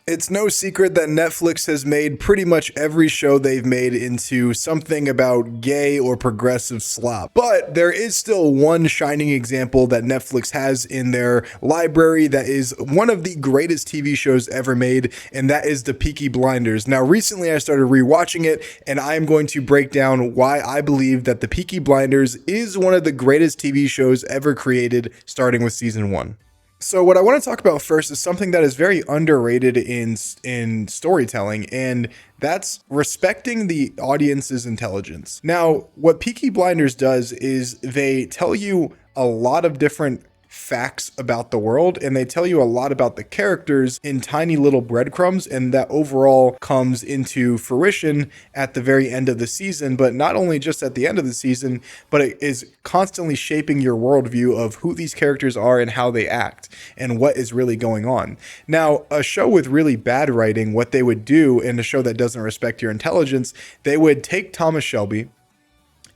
It's no secret that Netflix has made pretty much every show they've made into something about gay or progressive slop. But there is still one shining example that Netflix has in their library that is one of the greatest TV shows ever made, and that is the Peaky Blinders. Now, recently I started rewatching it, and I am going to break down why I believe that the Peaky Blinders is one of the greatest TV shows ever created, starting with season 1. So what I want to talk about first is something that is very underrated in storytelling, and that's respecting the audience's intelligence. Now, what Peaky Blinders does is they tell you a lot of different facts about the world, and they tell you a lot about the characters in tiny little breadcrumbs, and that overall comes into fruition at the very end of the season. But not only just at the end of the season, but it is constantly shaping your worldview of who these characters are and how they act and what is really going on. Now, a show with really bad writing, what they would do in a show that doesn't respect your intelligence, they would take Thomas Shelby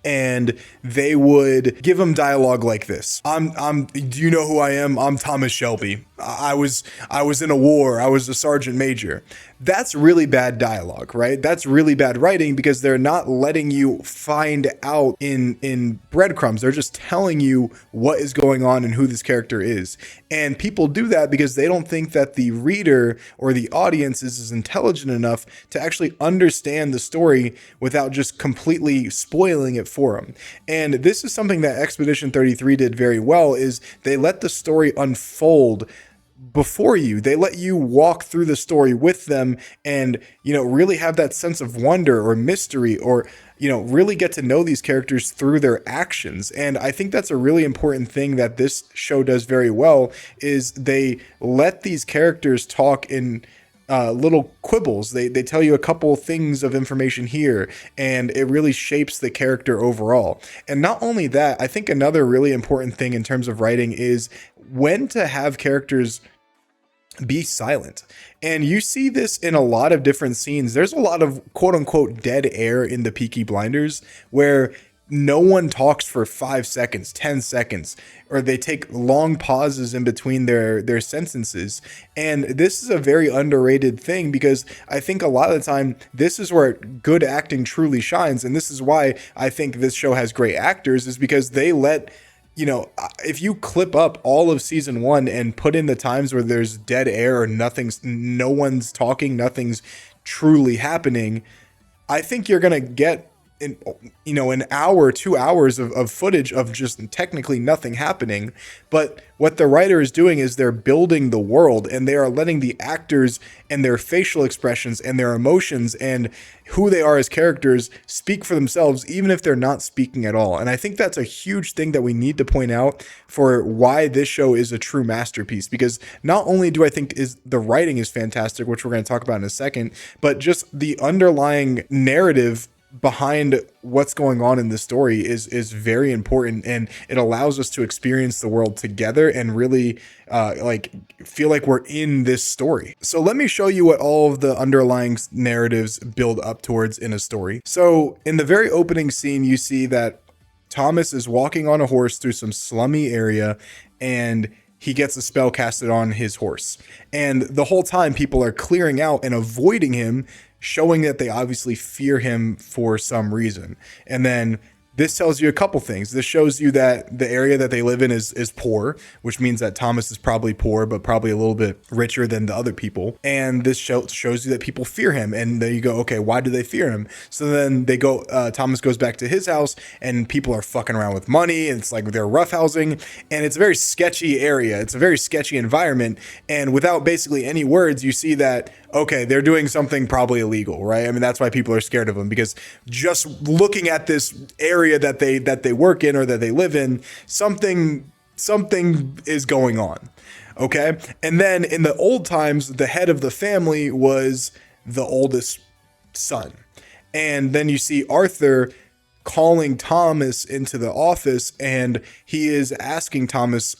and they would give him dialogue like this. Do you know who I am? I'm Thomas Shelby. I was in a war. I was a sergeant major. That's really bad dialogue, right? That's really bad writing because they're not letting you find out in breadcrumbs. They're just telling you what is going on and who this character is. And people do that because they don't think that the reader or the audience is intelligent enough to actually understand the story without just completely spoiling it for them. And this is something that Expedition 33 did very well, is they let the story unfold before you. They let you walk through the story with them and, really have that sense of wonder or mystery, or, really get to know these characters through their actions. And I think that's a really important thing that this show does very well, is they let these characters talk in little quibbles. They tell you a couple things of information here, and it really shapes the character overall. And not only that, I think another really important thing in terms of writing is when to have characters be silent. And you see this in a lot of different scenes. There's a lot of quote unquote dead air in the Peaky Blinders where no one talks for 5 seconds, 10 seconds, or they take long pauses in between their sentences. And this is a very underrated thing because I think a lot of the time, this is where good acting truly shines. And this is why I think this show has great actors, is because they let, if you clip up all of season 1 and put in the times where there's dead air or no one's talking, nothing's truly happening, I think you're going to get an hour, 2 hours of footage of just technically nothing happening. But what the writer is doing is they're building the world, and they are letting the actors and their facial expressions and their emotions and who they are as characters speak for themselves, even if they're not speaking at all. And I think that's a huge thing that we need to point out for why this show is a true masterpiece, because not only do I think the writing is fantastic, which we're going to talk about in a second, but just the underlying narrative behind what's going on in the story is very important, and it allows us to experience the world together and really feel like we're in this story. So let me show you what all of the underlying narratives build up towards in a story. So in the very opening scene, you see that Thomas is walking on a horse through some slummy area, and he gets a spell casted on his horse. And the whole time people are clearing out and avoiding him, showing that they obviously fear him for some reason. And then this tells you a couple things. This shows you that the area that they live in is poor, which means that Thomas is probably poor, but probably a little bit richer than the other people. And this shows you that people fear him. And then you go, okay, why do they fear him? So then Thomas goes back to his house, and people are fucking around with money. And it's like they're roughhousing, and it's a very sketchy area. It's a very sketchy environment. And without basically any words, you see that, okay, they're doing something probably illegal, right? I mean, that's why people are scared of them, because just looking at this area that they work in or that they live in, something is going on. Okay. And then in the old times, the head of the family was the oldest son. And then you see Arthur calling Thomas into the office, and he is asking Thomas,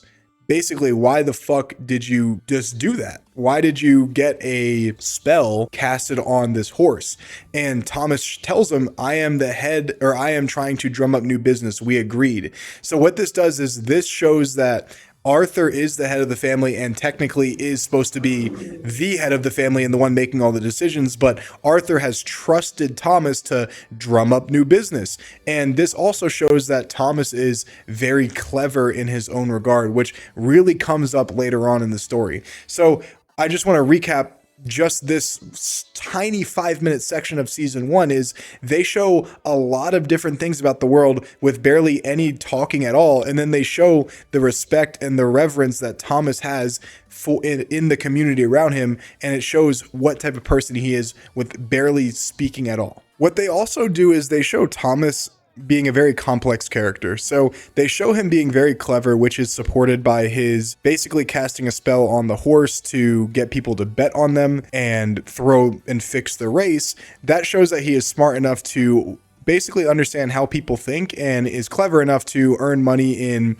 basically, why the fuck did you just do that? Why did you get a spell casted on this horse? And Thomas tells him, I am the head, or I am trying to drum up new business. We agreed. So what this does is this shows that Arthur is the head of the family and technically is supposed to be the head of the family and the one making all the decisions, but Arthur has trusted Thomas to drum up new business. And this also shows that Thomas is very clever in his own regard, which really comes up later on in the story. So I just want to recap just this tiny 5-minute section of season 1 is they show a lot of different things about the world with barely any talking at all. And then they show the respect and the reverence that Thomas has for in the community around him. And it shows what type of person he is with barely speaking at all. What they also do is they show Thomas being a very complex character. So they show him being very clever, which is supported by his basically casting a spell on the horse to get people to bet on them and throw and fix the race. That shows that he is smart enough to basically understand how people think and is clever enough to earn money in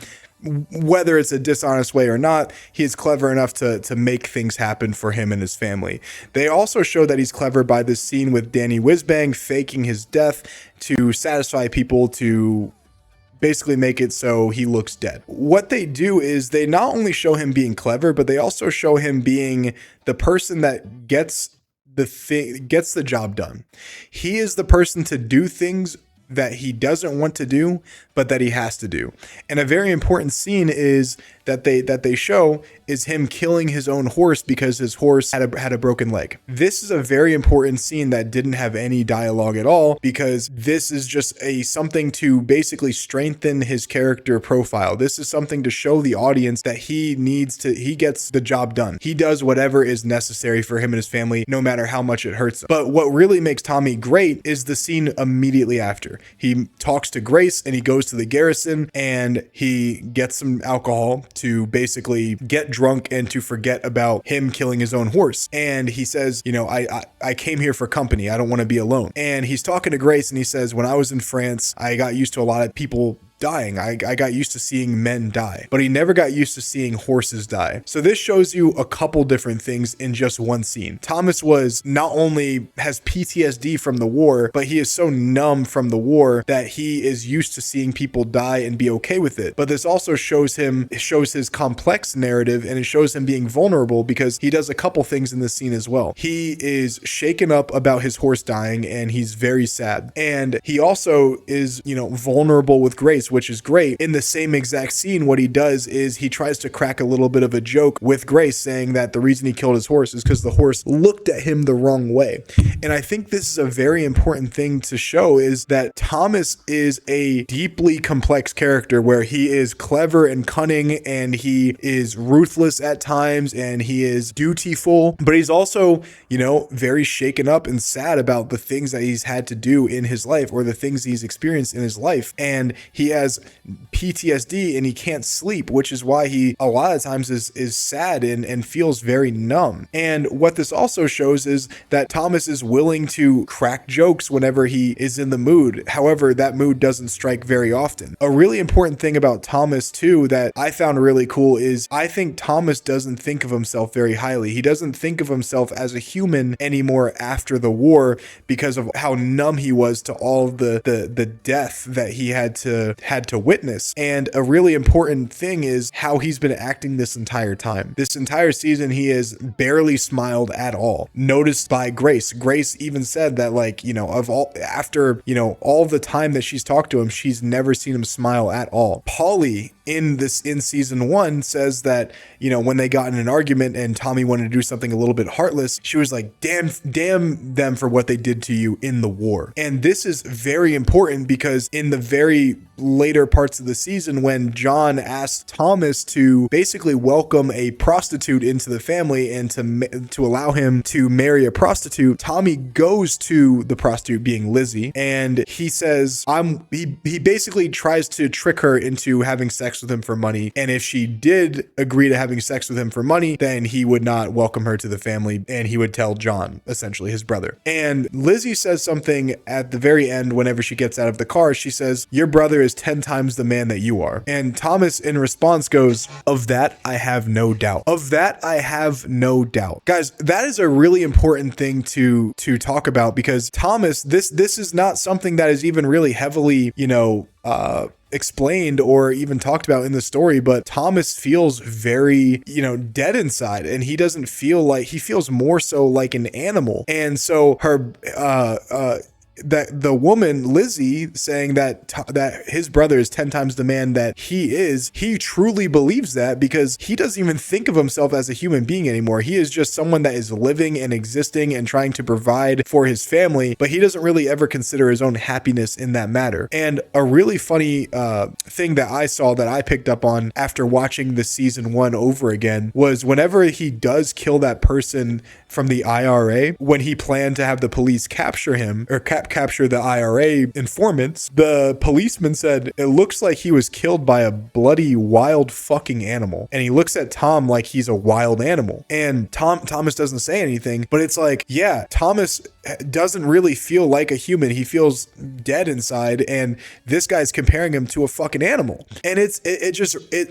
whether it's a dishonest way or not. He is clever enough to make things happen for him and his family. They also show that he's clever by this scene with Danny Whizbang faking his death to satisfy people, to basically make it so he looks dead. What they do is they not only show him being clever, but they also show him being the person that gets the job done. He is the person to do things that he doesn't want to do, but that he has to do. And a very important scene is that they show is him killing his own horse because his horse had a broken leg. This is a very important scene that didn't have any dialogue at all, because this is just something to basically strengthen his character profile. This is something to show the audience that he gets the job done. He does whatever is necessary for him and his family, no matter how much it hurts them. But what really makes Tommy great is the scene immediately after. He talks to Grace and he goes to the garrison and he gets some alcohol to basically get drunk and to forget about him killing his own horse. And he says, I came here for company. I don't want to be alone. And he's talking to Grace and he says, when I was in France, I got used to a lot of people dying. I got used to seeing men die, but he never got used to seeing horses die. So this shows you a couple different things in just one scene. Thomas not only has PTSD from the war, but he is so numb from the war that he is used to seeing people die and be okay with it. But this also shows his complex narrative, and it shows him being vulnerable because he does a couple things in this scene as well. He is shaken up about his horse dying and he's very sad. And he also is, vulnerable with Grace, which is great. In the same exact scene, what he does is he tries to crack a little bit of a joke with Grace, saying that the reason he killed his horse is because the horse looked at him the wrong way. And I think this is a very important thing to show, is that Thomas is a deeply complex character where he is clever and cunning and he is ruthless at times and he is dutiful, but he's also, very shaken up and sad about the things that he's had to do in his life or the things he's experienced in his life. And he has PTSD and he can't sleep, which is why he a lot of times is sad and feels very numb. And what this also shows is that Thomas is willing to crack jokes whenever he is in the mood. However, that mood doesn't strike very often. A really important thing about Thomas too that I found really cool is I think Thomas doesn't think of himself very highly. He doesn't think of himself as a human anymore after the war because of how numb he was to all the death that he had to witness. And a really important thing is how he's been acting this entire time. This entire season, he has barely smiled at all. Noticed by Grace. Grace even said that, all the time that she's talked to him, she's never seen him smile at all. Polly in season 1 says that, when they got in an argument and Tommy wanted to do something a little bit heartless, she was like, damn them for what they did to you in the war. And this is very important because in the very later parts of the season, when John asked Thomas to basically welcome a prostitute into the family and to allow him to marry a prostitute, Tommy goes to the prostitute, being Lizzie, and he says, he basically tries to trick her into having sex with him for money. And if she did agree to having sex with him for money, then he would not welcome her to the family and he would tell John, essentially his brother. And Lizzie says something at the very end whenever she gets out of the car. She says, your brother is 10 times the man that you are. And Thomas in response goes, of that I have no doubt. Of that I have no doubt. Guys, that is a really important thing to talk about, because Thomas, this is not something that is even really heavily, explained or even talked about in the story, but Thomas feels very, dead inside, and he doesn't feel like, he feels more so like an animal. And so her that the woman Lizzie saying that his brother is 10 times the man that he truly believes that, because he doesn't even think of himself as a human being anymore. He is just someone that is living and existing and trying to provide for his family, but he doesn't really ever consider his own happiness in that matter. And a really funny thing that I saw that I picked up on after watching the season 1 over again was whenever he does kill that person from the IRA, when he planned to have the police capture him or capture the IRA informants, the policeman said, it looks like he was killed by a bloody wild fucking animal. And he looks at Tom like he's a wild animal. And Thomas doesn't say anything, but it's like, yeah, Thomas doesn't really feel like a human. He feels dead inside, and this guy's comparing him to a fucking animal. And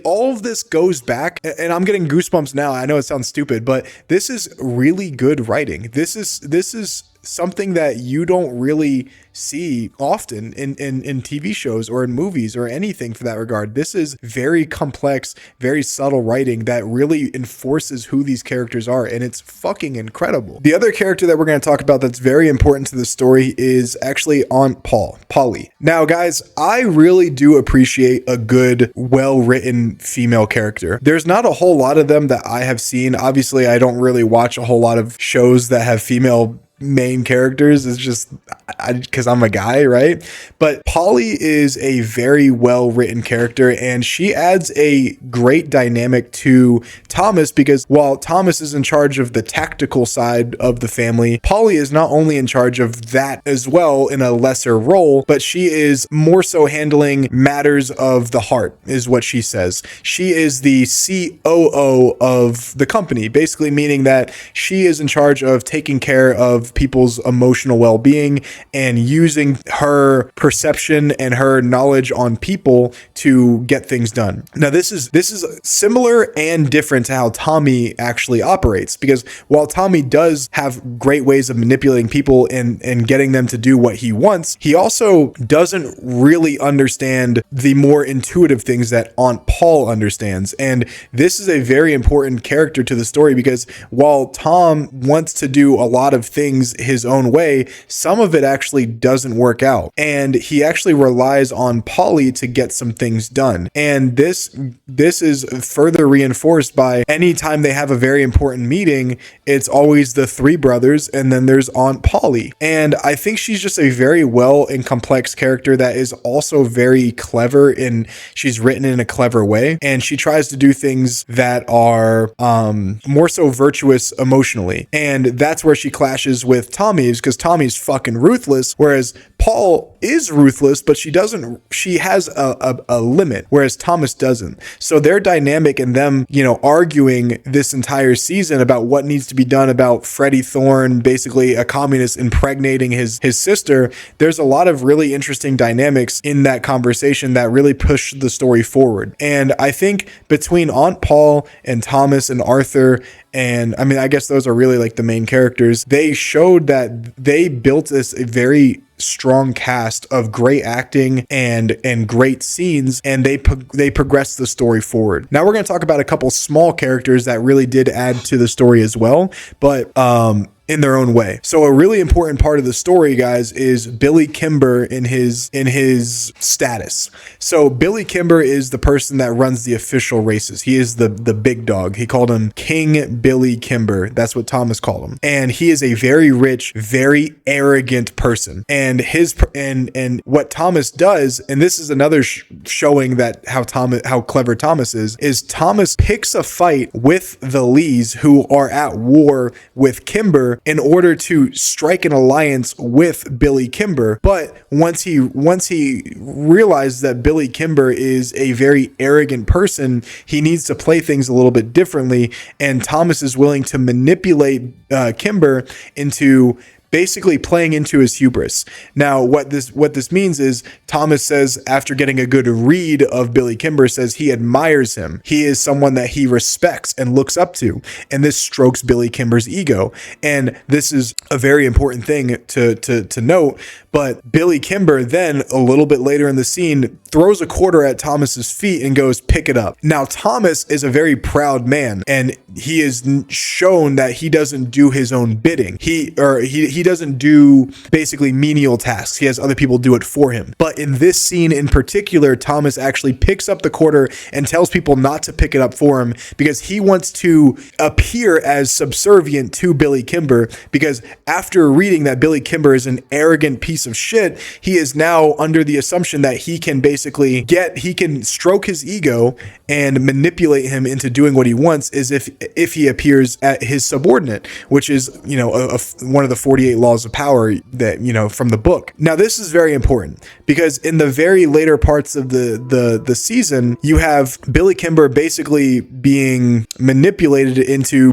all of this goes back, and I'm getting goosebumps now. I know it sounds stupid, but this is really good writing. This is something that you don't really see often in TV shows or in movies or anything for that regard. This is very complex, very subtle writing that really enforces who these characters are, and it's fucking incredible. The other character that we're going to talk about that's very important to the story is actually Aunt Polly. Now, guys, I really do appreciate a good, well-written female character. There's not a whole lot of them that I have seen. Obviously, I don't really watch a whole lot of shows that have female main characters. Is just because I'm a guy, right? But Polly is a very well written character, and she adds a great dynamic to Thomas, because while Thomas is in charge of the tactical side of the family, Polly is not only in charge of that as well in a lesser role, but she is more so handling matters of the heart, is what she says. She is the COO of the company, basically meaning that she is in charge of taking care of people's emotional well-being and using her perception and her knowledge on people to get things done. Now, this is similar and different to how Tommy actually operates, because while Tommy does have great ways of manipulating people and getting them to do what he wants, he also doesn't really understand the more intuitive things that Aunt Paul understands. And this is a very important character to the story, because while Tom wants to do a lot of things his own way, some of it actually doesn't work out, and he actually relies on Polly to get some things done. And this is further reinforced by anytime they have a very important meeting, it's always the three brothers and then there's Aunt Polly. And I think she's just a very well and complex character that is also very clever, and she's written in a clever way, and she tries to do things that are more so virtuous emotionally. And that's where she clashes with Tommy's, because Tommy's fucking ruthless, whereas Paul is ruthless, but she has a limit, whereas Thomas doesn't. So their dynamic and them, arguing this entire season about what needs to be done about Freddie Thorne, basically a communist impregnating his sister. There's a lot of really interesting dynamics in that conversation that really push the story forward. And I think between Aunt Paul and Thomas and Arthur, and I mean, I guess those are really like the main characters, they showed that they built this very strong cast of great acting and great scenes, and they progressed the story forward. Now we're going to talk about a couple small characters that really did add to the story as well, but in their own way. So a really important part of the story, guys, is Billy Kimber in his status. So Billy Kimber is the person that runs the official races. He is the big dog. He called him King Billy Kimber. That's what Thomas called him. And he is a very rich, very arrogant person. And and what Thomas does, and this is another showing that how clever Thomas is Thomas picks a fight with the Lees, who are at war with Kimber, in order to strike an alliance with Billy Kimber. But once he realized that Billy Kimber is a very arrogant person, he needs to play things a little bit differently, and Thomas is willing to manipulate Kimber into basically playing into his hubris. Now, what this means is Thomas says, after getting a good read of Billy Kimber, says he admires him. He is someone that he respects and looks up to. And this strokes Billy Kimber's ego. And this is a very important thing to note. But Billy Kimber then, a little bit later in the scene, throws a quarter at Thomas's feet and goes, pick it up. Now, Thomas is a very proud man, and he is shown that he doesn't do his own bidding. He doesn't do basically menial tasks. He has other people do it for him. But in this scene in particular, Thomas actually picks up the quarter and tells people not to pick it up for him because he wants to appear as subservient to Billy Kimber, because after reading that Billy Kimber is an arrogant piece of shit, he is now under the assumption that he can basically he can stroke his ego and manipulate him into doing what he wants, as if he appears at his subordinate, which is, one of the 48 laws of power that, from the book. Now, this is very important because in the very later parts of the season, you have Billy Kimber basically being manipulated into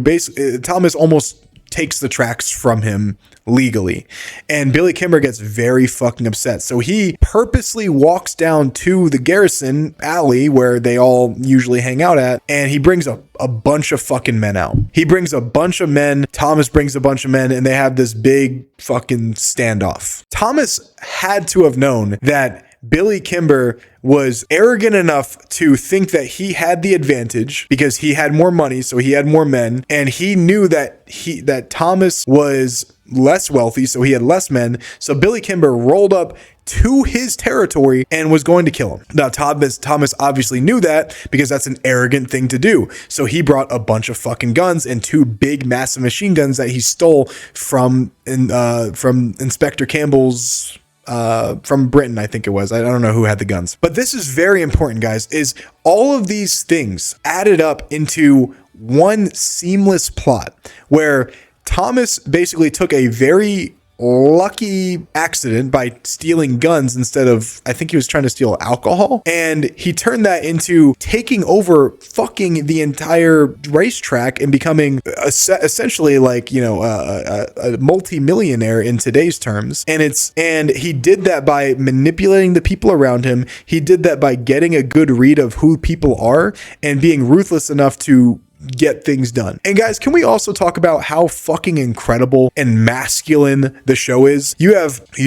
Thomas almost takes the tracks from him legally, and Billy Kimber gets very fucking upset. So he purposely walks down to the Garrison alley where they all usually hang out at, and he brings a bunch of fucking men out. He brings a bunch of men. Thomas brings a bunch of men, and they have this big fucking standoff. Thomas had to have known that Billy Kimber was arrogant enough to think that he had the advantage because he had more money, so he had more men, and he knew that Thomas was less wealthy, so he had less men. So Billy Kimber rolled up to his territory and was going to kill him. Now, Thomas obviously knew that because that's an arrogant thing to do. So he brought a bunch of fucking guns and 2 big massive machine guns that he stole from Inspector Campbell's from Britain, I think it was. I don't know who had the guns. But this is very important, guys, is all of these things added up into one seamless plot where Thomas basically took a very lucky accident by stealing guns instead of, I think he was trying to steal alcohol, and he turned that into taking over fucking the entire racetrack and becoming essentially like, a multi-millionaire in today's terms. And he did that by manipulating the people around him. He did that by getting a good read of who people are and being ruthless enough to get things done. And guys, can we also talk about how fucking incredible and masculine the show is? You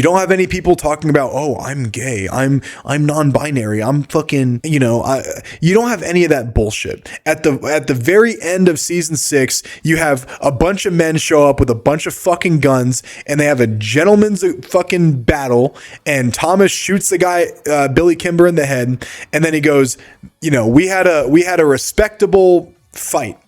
don't have any people talking about, oh, I'm gay, I'm non-binary, I'm fucking, you don't have any of that bullshit. At the very end of season 6, you have a bunch of men show up with a bunch of fucking guns, and they have a gentleman's fucking battle, and Thomas shoots the guy, Billy Kimber, in the head, and then he goes, we had a respectable fight.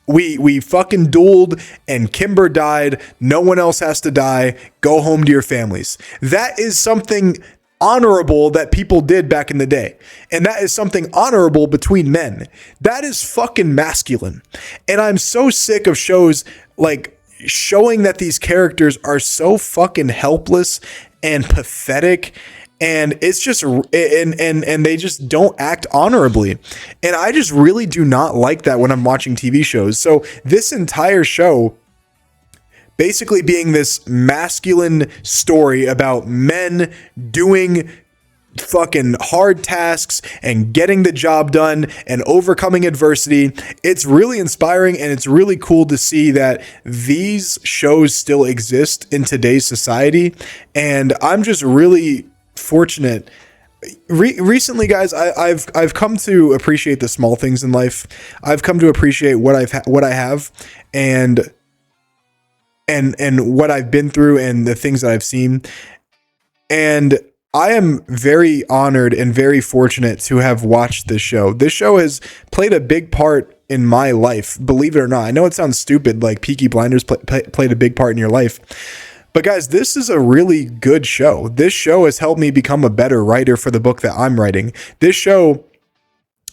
We fucking dueled and Kimber died. No one else has to die. Go home to your families. That is something honorable that people did back in the day. And that is something honorable between men. That is fucking masculine. And I'm so sick of shows like showing that these characters are so fucking helpless and pathetic, and it's just and they just don't act honorably. And I just really do not like that when I'm watching TV shows. So this entire show basically being this masculine story about men doing fucking hard tasks and getting the job done and overcoming adversity. It's really inspiring, and it's really cool to see that these shows still exist in today's society. And I'm just really fortunate. Recently, guys, I've come to appreciate the small things in life. I've come to appreciate what I have, and what I've been through, and the things that I've seen. And I am very honored and very fortunate to have watched this show. This show has played a big part in my life, believe it or not. I know it sounds stupid, like Peaky Blinders played a big part in your life. But guys, this is a really good show. This show has helped me become a better writer for the book that I'm writing. This show,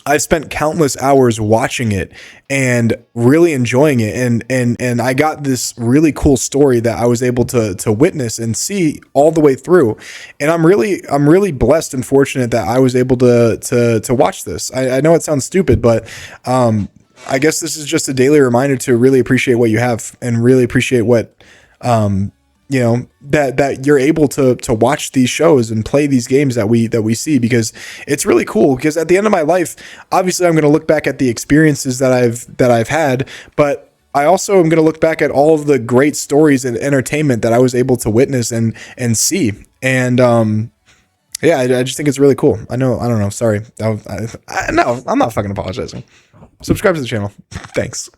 I've spent countless hours watching it and really enjoying it. And I got this really cool story that I was able to witness and see all the way through. And I'm really blessed and fortunate that I was able to watch this. I know it sounds stupid, but I guess this is just a daily reminder to really appreciate what you have and really appreciate what you know, that you're able to watch these shows and play these games that we see, because it's really cool. Because at the end of my life, obviously I'm going to look back at the experiences that I've had, but I also am going to look back at all of the great stories and entertainment that I was able to witness and see. And yeah, I just think it's really cool. I don't know. Sorry. No, I'm not fucking apologizing. Subscribe to the channel. Thanks.